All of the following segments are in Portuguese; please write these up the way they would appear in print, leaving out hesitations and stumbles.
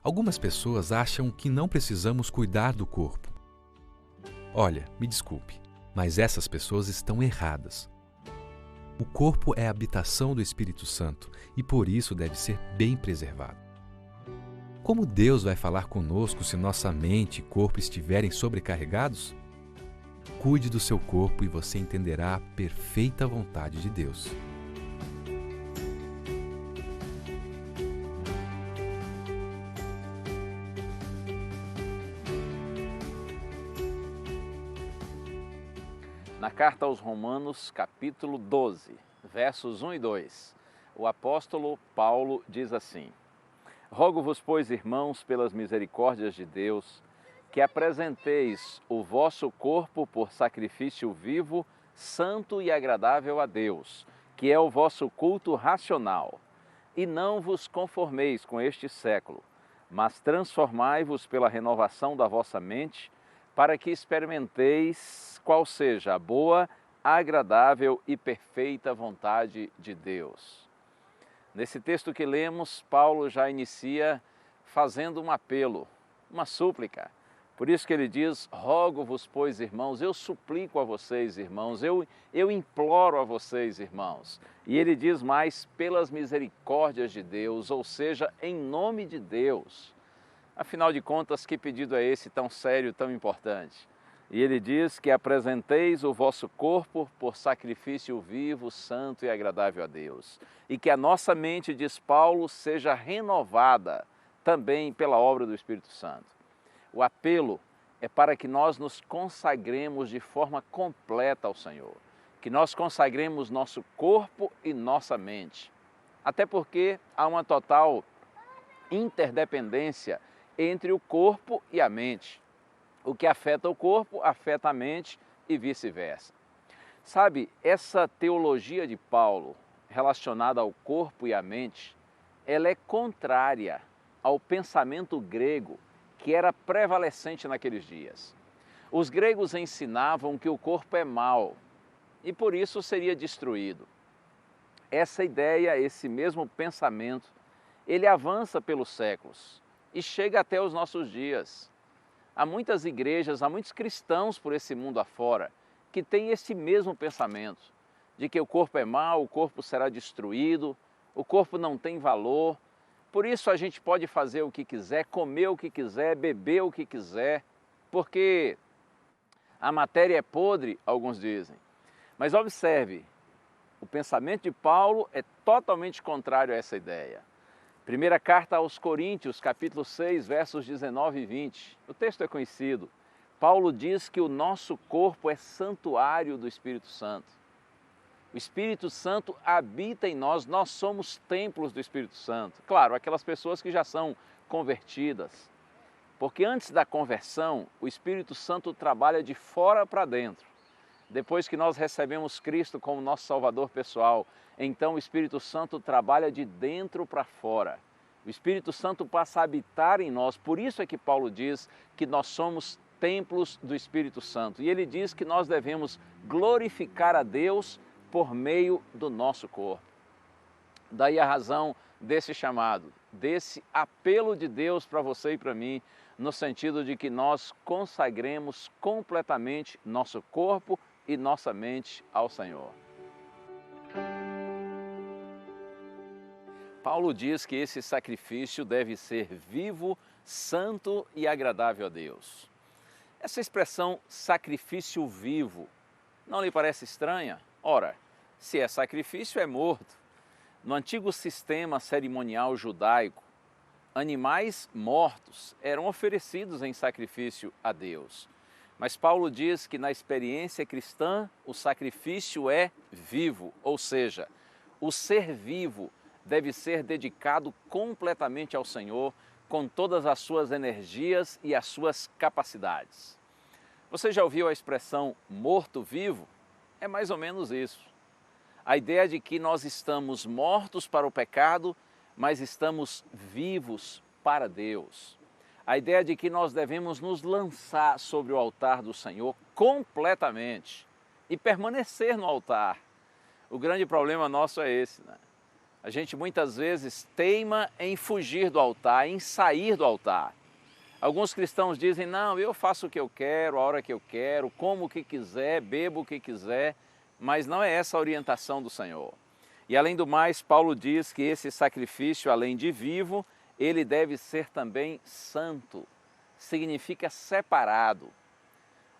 Algumas pessoas acham que não precisamos cuidar do corpo. Olha, me desculpe, mas essas pessoas estão erradas. O corpo é a habitação do Espírito Santo e por isso deve ser bem preservado. Como Deus vai falar conosco se nossa mente e corpo estiverem sobrecarregados? Cuide do seu corpo e você entenderá a perfeita vontade de Deus. Na carta aos Romanos, capítulo 12, versos 1 e 2, o apóstolo Paulo diz assim: Rogo-vos, pois, irmãos, pelas misericórdias de Deus, que apresenteis o vosso corpo por sacrifício vivo, santo e agradável a Deus, que é o vosso culto racional. E não vos conformeis com este século, mas transformai-vos pela renovação da vossa mente, para que experimenteis qual seja a boa, agradável e perfeita vontade de Deus. Nesse texto que lemos, Paulo já inicia fazendo um apelo, uma súplica. Por isso que ele diz: rogo-vos, pois, irmãos, eu suplico a vocês, irmãos, eu imploro a vocês, irmãos. E ele diz mais: pelas misericórdias de Deus, ou seja, em nome de Deus. Afinal de contas, que pedido é esse tão sério, tão importante? E ele diz que apresenteis o vosso corpo por sacrifício vivo, santo e agradável a Deus. E que a nossa mente, diz Paulo, seja renovada também pela obra do Espírito Santo. O apelo é para que nós nos consagremos de forma completa ao Senhor. Que nós consagremos nosso corpo e nossa mente. Até porque há uma total interdependência entre o corpo e a mente. O que afeta o corpo, afeta a mente e vice-versa. Sabe, essa teologia de Paulo, relacionada ao corpo e à mente, ela é contrária ao pensamento grego que era prevalecente naqueles dias. Os gregos ensinavam que o corpo é mau e por isso seria destruído. Essa ideia, esse mesmo pensamento, ele avança pelos séculos e chega até os nossos dias. Há muitas igrejas, há muitos cristãos por esse mundo afora que têm esse mesmo pensamento, de que o corpo é mau, o corpo será destruído, o corpo não tem valor, por isso a gente pode fazer o que quiser, comer o que quiser, beber o que quiser, porque a matéria é podre, alguns dizem. Mas observe, o pensamento de Paulo é totalmente contrário a essa ideia. Primeira carta aos Coríntios, capítulo 6, versos 19 e 20. O texto é conhecido. Paulo diz que o nosso corpo é santuário do Espírito Santo. O Espírito Santo habita em nós, nós somos templos do Espírito Santo. Claro, aquelas pessoas que já são convertidas. Porque antes da conversão, o Espírito Santo trabalha de fora para dentro. Depois que nós recebemos Cristo como nosso Salvador pessoal, então o Espírito Santo trabalha de dentro para fora. O Espírito Santo passa a habitar em nós, por isso é que Paulo diz que nós somos templos do Espírito Santo. E ele diz que nós devemos glorificar a Deus por meio do nosso corpo. Daí a razão desse chamado, desse apelo de Deus para você e para mim, no sentido de que nós consagremos completamente nosso corpo e nossa mente ao Senhor. Paulo diz que esse sacrifício deve ser vivo, santo e agradável a Deus. Essa expressão sacrifício vivo não lhe parece estranha? Ora, se é sacrifício, é morto. No antigo sistema cerimonial judaico, animais mortos eram oferecidos em sacrifício a Deus. Mas Paulo diz que na experiência cristã o sacrifício é vivo, ou seja, o ser vivo deve ser dedicado completamente ao Senhor, com todas as suas energias e as suas capacidades. Você já ouviu a expressão morto-vivo? É mais ou menos isso. A ideia de que nós estamos mortos para o pecado, mas estamos vivos para Deus. A ideia de que nós devemos nos lançar sobre o altar do Senhor completamente e permanecer no altar. O grande problema nosso é esse, né? A gente muitas vezes teima em fugir do altar, em sair do altar. Alguns cristãos dizem, não, eu faço o que eu quero, a hora que eu quero, como o que quiser, bebo o que quiser, mas não é essa a orientação do Senhor. E além do mais, Paulo diz que esse sacrifício, além de vivo, ele deve ser também santo, significa separado.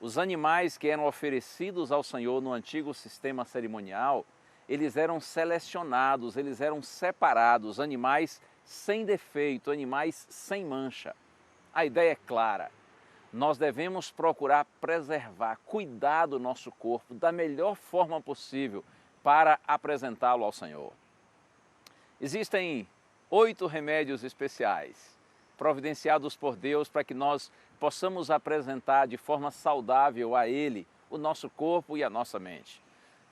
Os animais que eram oferecidos ao Senhor no antigo sistema cerimonial, eles eram selecionados, eles eram separados, animais sem defeito, animais sem mancha. A ideia é clara, nós devemos procurar preservar, cuidar do nosso corpo da melhor forma possível para apresentá-lo ao Senhor. Existem 8 remédios especiais, providenciados por Deus para que nós possamos apresentar de forma saudável a Ele o nosso corpo e a nossa mente.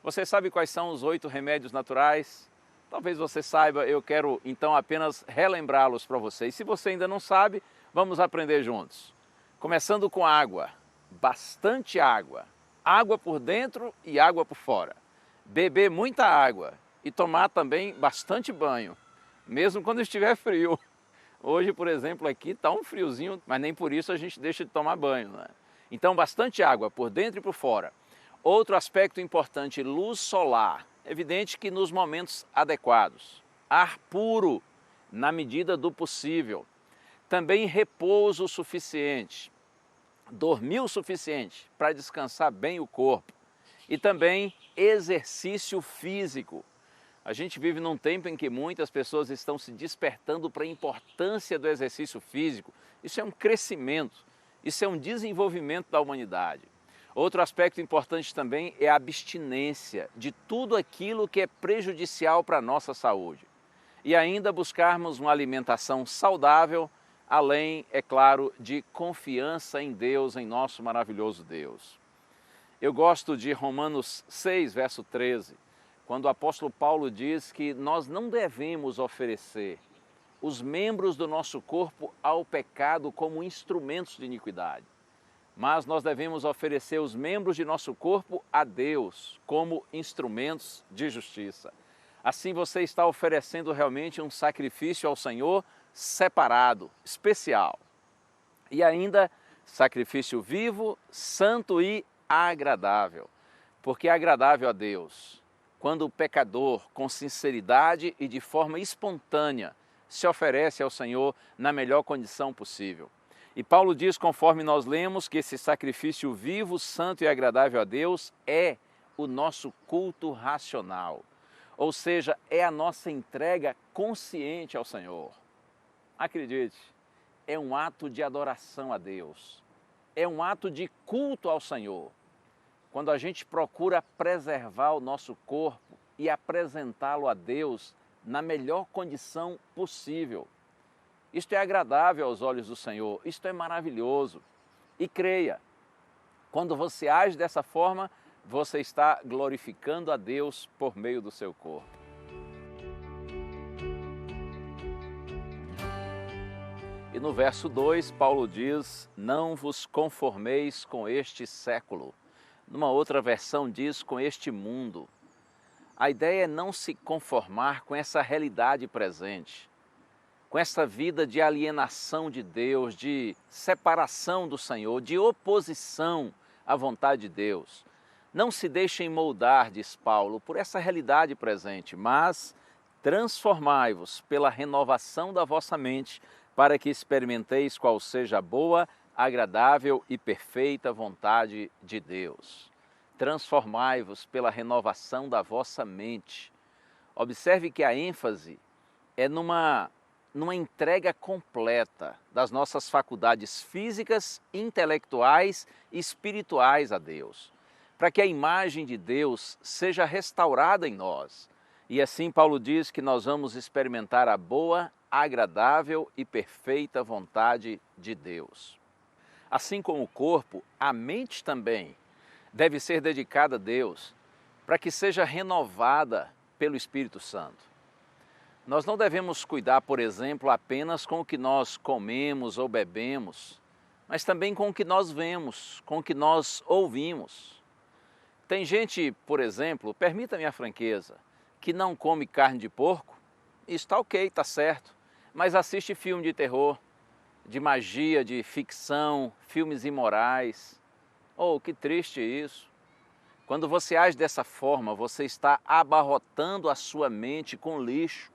Você sabe quais são os 8 remédios naturais? Talvez você saiba, eu quero então apenas relembrá-los para você. E se você ainda não sabe, vamos aprender juntos. Começando com água, bastante água. Água por dentro e água por fora. Beber muita água e tomar também bastante banho, mesmo quando estiver frio. Hoje, por exemplo, aqui está um friozinho, mas nem por isso a gente deixa de tomar banho, né? Então, bastante água por dentro e por fora. Outro aspecto importante, luz solar. Evidente que nos momentos adequados. Ar puro, na medida do possível. Também repouso suficiente. Dormir o suficiente para descansar bem o corpo. E também exercício físico. A gente vive num tempo em que muitas pessoas estão se despertando para a importância do exercício físico. Isso é um crescimento, isso é um desenvolvimento da humanidade. Outro aspecto importante também é a abstinência de tudo aquilo que é prejudicial para a nossa saúde. E ainda buscarmos uma alimentação saudável, além, é claro, de confiança em Deus, em nosso maravilhoso Deus. Eu gosto de Romanos 6, verso 13, quando o apóstolo Paulo diz que nós não devemos oferecer os membros do nosso corpo ao pecado como instrumentos de iniquidade, mas nós devemos oferecer os membros de nosso corpo a Deus como instrumentos de justiça. Assim você está oferecendo realmente um sacrifício ao Senhor separado, especial. E ainda sacrifício vivo, santo e agradável, porque é agradável a Deus quando o pecador, com sinceridade e de forma espontânea, se oferece ao Senhor na melhor condição possível. E Paulo diz, conforme nós lemos, que esse sacrifício vivo, santo e agradável a Deus é o nosso culto racional, ou seja, é a nossa entrega consciente ao Senhor. Acredite, é um ato de adoração a Deus, é um ato de culto ao Senhor. Quando a gente procura preservar o nosso corpo e apresentá-lo a Deus na melhor condição possível. Isto é agradável aos olhos do Senhor, isto é maravilhoso. E creia, quando você age dessa forma, você está glorificando a Deus por meio do seu corpo. E no verso 2, Paulo diz, não vos conformeis com este século. Numa outra versão diz, com este mundo. A ideia é não se conformar com essa realidade presente, com essa vida de alienação de Deus, de separação do Senhor, de oposição à vontade de Deus. Não se deixem moldar, diz Paulo, por essa realidade presente, mas transformai-vos pela renovação da vossa mente, para que experimenteis qual seja a boa, agradável e perfeita vontade de Deus. Transformai-vos pela renovação da vossa mente. Observe que a ênfase é numa entrega completa das nossas faculdades físicas, intelectuais e espirituais a Deus, para que a imagem de Deus seja restaurada em nós. E assim Paulo diz que nós vamos experimentar a boa, agradável e perfeita vontade de Deus. Assim como o corpo, a mente também deve ser dedicada a Deus para que seja renovada pelo Espírito Santo. Nós não devemos cuidar, por exemplo, apenas com o que nós comemos ou bebemos, mas também com o que nós vemos, com o que nós ouvimos. Tem gente, por exemplo, permita-me a franqueza, que não come carne de porco, está ok, está certo, mas assiste filme de terror, de magia, de ficção, filmes imorais. Oh, que triste isso. Quando você age dessa forma, você está abarrotando a sua mente com lixo.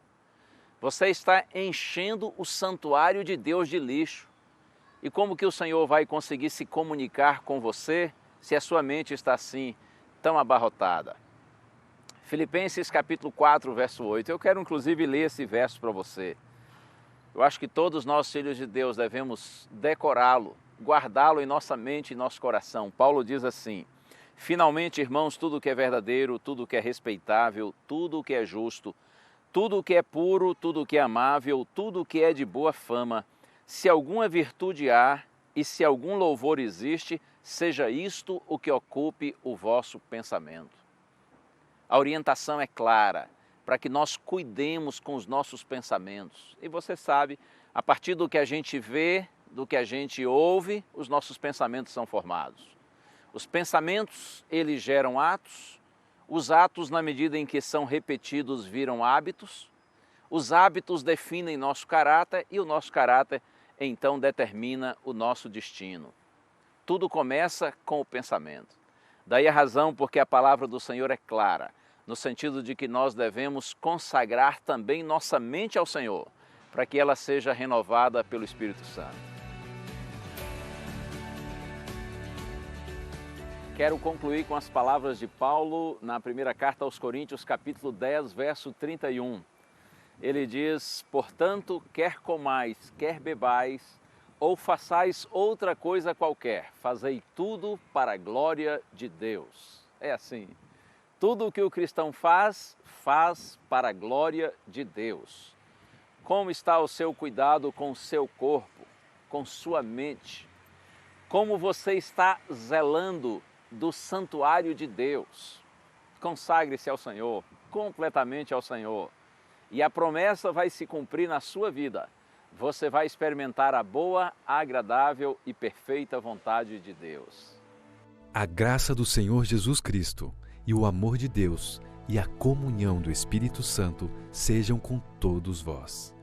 Você está enchendo o santuário de Deus de lixo. E como que o Senhor vai conseguir se comunicar com você se a sua mente está assim, tão abarrotada? Filipenses capítulo 4, verso 8. Eu quero inclusive ler esse verso para você. Eu acho que todos nós, filhos de Deus, devemos decorá-lo, guardá-lo em nossa mente e nosso coração. Paulo diz assim: finalmente, irmãos, tudo que é verdadeiro, tudo que é respeitável, tudo que é justo, tudo que é puro, tudo que é amável, tudo que é de boa fama, se alguma virtude há e se algum louvor existe, seja isto o que ocupe o vosso pensamento. A orientação é clara, para que nós cuidemos com os nossos pensamentos. E você sabe, a partir do que a gente vê, do que a gente ouve, os nossos pensamentos são formados. Os pensamentos, eles geram atos, os atos, na medida em que são repetidos, viram hábitos, os hábitos definem nosso caráter e o nosso caráter, então, determina o nosso destino. Tudo começa com o pensamento. Daí a razão porque a palavra do Senhor é clara, no sentido de que nós devemos consagrar também nossa mente ao Senhor, para que ela seja renovada pelo Espírito Santo. Quero concluir com as palavras de Paulo na primeira carta aos Coríntios, capítulo 10, verso 31. Ele diz: portanto, quer comais, quer bebais, ou façais outra coisa qualquer, fazei tudo para a glória de Deus. É assim. Tudo o que o cristão faz, faz para a glória de Deus. Como está o seu cuidado com o seu corpo, com sua mente? Como você está zelando do santuário de Deus? Consagre-se ao Senhor, completamente ao Senhor. E a promessa vai se cumprir na sua vida. Você vai experimentar a boa, agradável e perfeita vontade de Deus. A graça do Senhor Jesus Cristo e o amor de Deus e a comunhão do Espírito Santo sejam com todos vós.